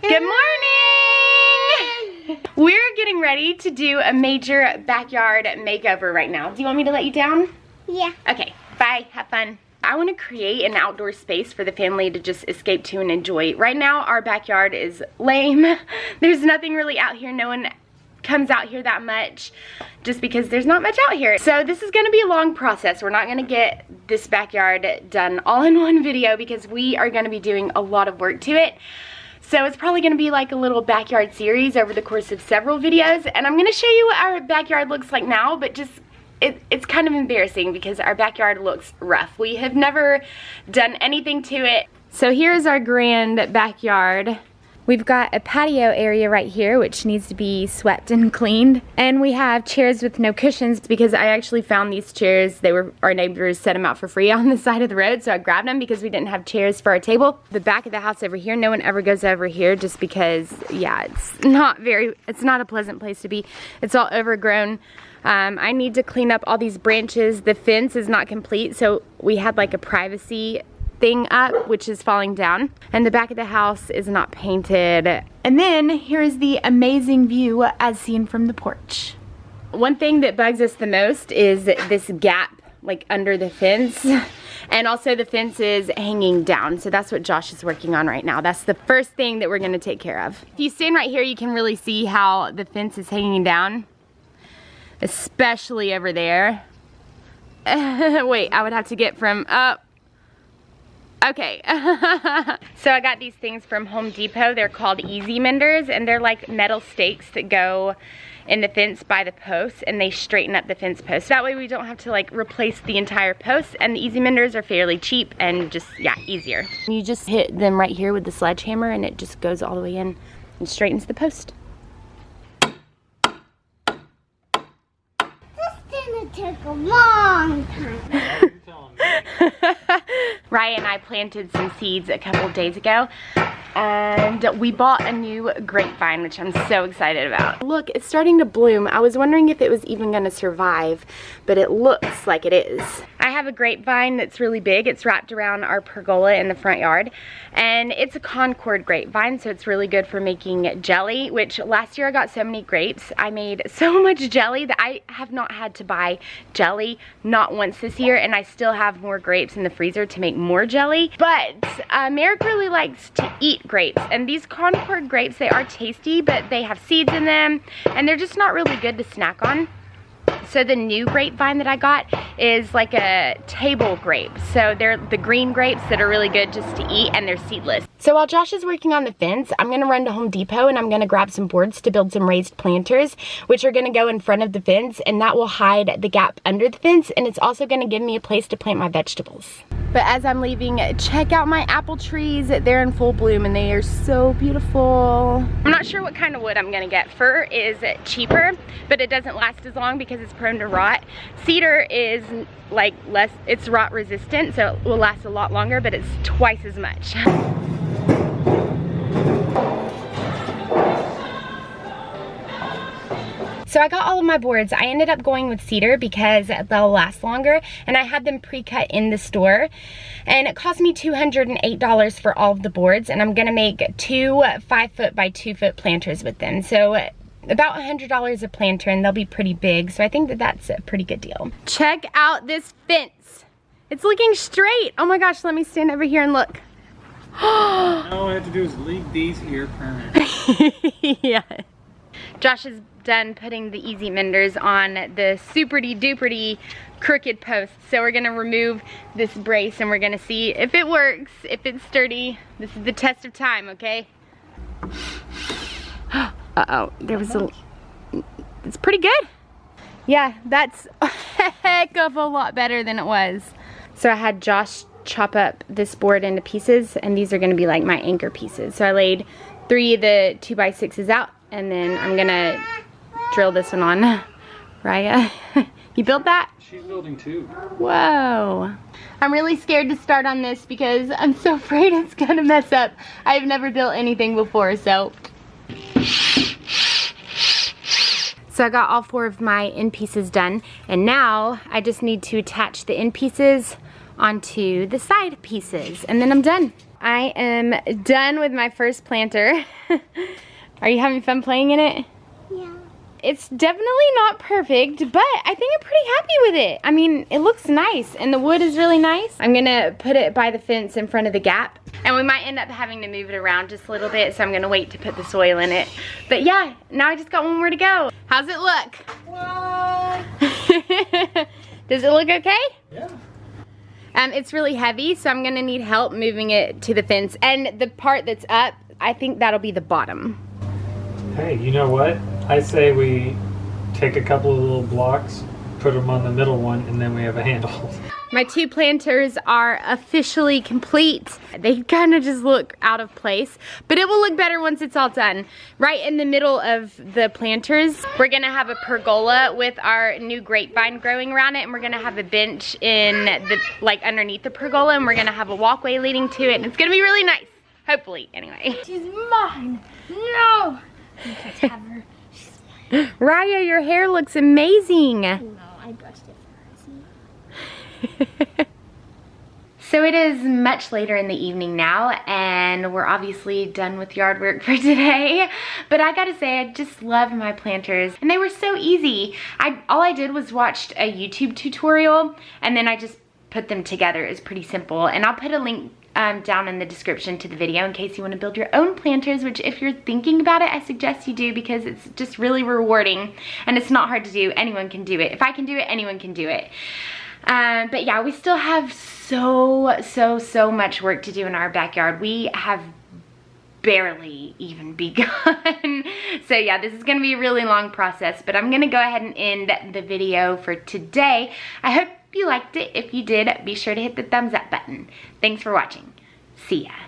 Good morning! We're getting ready to do a major backyard makeover right now. Do you want me to let you down? Yeah. Okay, bye, have fun. I want to create an outdoor space for the family to just escape to and enjoy. Right now, our backyard is lame. There's nothing really out here. No one comes out here that much just because there's not much out here. So this is gonna be a long process. We're not gonna get this backyard done all in one video because we are gonna be doing a lot of work to it. So it's probably gonna be like a little backyard series over the course of several videos, and I'm gonna show you what our backyard looks like now, but just it's kind of embarrassing because our backyard looks rough. We have never done anything to it. So here's our grand backyard. We've got a patio area right here which needs to be swept and cleaned. And we have chairs with no cushions because I actually found these chairs. Our neighbors set them out for free on the side of the road, so I grabbed them because we didn't have chairs for our table. The back of the house over here, no one ever goes over here just because, yeah, it's not a pleasant place to be. It's all overgrown. I need to clean up all these branches. The fence is not complete, so we had like a privacy thing up, which is falling down, and the back of the house is not painted. And then here's the amazing view as seen from the porch. One thing that bugs us the most is this gap like under the fence, and also the fence is hanging down, so that's what Josh is working on right now. That's the first thing that we're going to take care of. If you stand right here, you can really see how the fence is hanging down, especially over there. Wait, I would have to get from up. Okay, so I got these things from Home Depot. They're called Easy Menders, and they're like metal stakes that go in the fence by the posts, and they straighten up the fence post. That way we don't have to like replace the entire post, and the Easy Menders are fairly cheap and just, yeah, easier. You just hit them right here with the sledgehammer and it just goes all the way in and straightens the post. This didn't take a long time. Ryan and I planted some seeds a couple days ago, and we bought a new grapevine, which I'm so excited about. Look, it's starting to bloom. I was wondering if it was even gonna survive, but it looks like it is. I have a grapevine that's really big. It's wrapped around our pergola in the front yard, and it's a Concord grapevine, so it's really good for making jelly, which last year I got so many grapes. I made so much jelly that I have not had to buy jelly, not once this year, and I still have more grapes in the freezer to make more jelly. But Merrick really likes to eat grapes, and these Concord grapes, they are tasty, but they have seeds in them, and they're just not really good to snack on. So the new grapevine that I got is like a table grape. So they're the green grapes that are really good just to eat, and they're seedless. So while Josh is working on the fence, I'm gonna run to Home Depot and I'm gonna grab some boards to build some raised planters, which are gonna go in front of the fence, and that will hide the gap under the fence, and it's also gonna give me a place to plant my vegetables. But as I'm leaving, check out my apple trees. They're in full bloom and they are so beautiful. I'm not sure what kind of wood I'm gonna get. Fir is cheaper, but it doesn't last as long because it's prone to rot. Cedar is like it's rot resistant, so it will last a lot longer, but it's twice as much. So I got all of my boards. I ended up going with cedar because they'll last longer, and I had them pre-cut in the store, and it cost me $208 for all of the boards, and I'm gonna make 2 5-foot by 2-foot planters with them. So about $100 a planter, and they'll be pretty big, so I think that that's a pretty good deal. Check out this fence. It's looking straight. Oh my gosh, let me stand over here and look. All I have to do is leave these here permanent. Yeah. Josh is done putting the Easy Menders on the superty-duperty crooked posts. So we're gonna remove this brace and we're gonna see if it works, if it's sturdy. This is the test of time, okay? Uh-oh, there was it's pretty good. Yeah, that's a heck of a lot better than it was. So I had Josh chop up this board into pieces, and these are gonna be like my anchor pieces. So I laid 3 of the 2x6s out, and then I'm gonna drill this one on. Raya, you built that? She's building too. Whoa. I'm really scared to start on this because I'm so afraid it's gonna mess up. I've never built anything before, so. So I got all 4 of my end pieces done, and now I just need to attach the end pieces onto the side pieces, and then I'm done. I am done with my first planter. Are you having fun playing in it? Yeah. It's definitely not perfect, but I think I'm pretty happy with it. I mean, it looks nice and the wood is really nice. I'm gonna put it by the fence in front of the gap. And we might end up having to move it around just a little bit, so I'm gonna wait to put the soil in it. But yeah, now I just got one more to go. How's it look? What? Does it look okay? Yeah. It's really heavy, so I'm gonna need help moving it to the fence. And the part that's up, I think that'll be the bottom. Hey, you know what? I say we take a couple of little blocks, put them on the middle one, and then we have a handle. My 2 planters are officially complete. They kind of just look out of place, but it will look better once it's all done. Right in the middle of the planters, we're gonna have a pergola with our new grapevine growing around it, and we're gonna have a bench in the, like, underneath the pergola, and we're gonna have a walkway leading to it, and it's gonna be really nice. Hopefully, anyway. She's mine. No. You can't have her. She's mine. Raya, your hair looks amazing. No, I brushed it for her. See? So it is much later in the evening now, and we're obviously done with yard work for today. But I gotta say, I just love my planters, and they were so easy. All I did was watched a YouTube tutorial, and then I just put them together. It was pretty simple, and I'll put a link down in the description to the video in case you want to build your own planters, which if you're thinking about it, I suggest you do, because it's just really rewarding and it's not hard to do. Anyone can do it. If I can do it, anyone can do it. But yeah, we still have so much work to do in our backyard. We have barely even begun. So yeah, this is gonna be a really long process, but I'm gonna go ahead and end the video for today. I hope you liked it. If you did, be sure to hit the thumbs up button. Thanks for watching. See ya.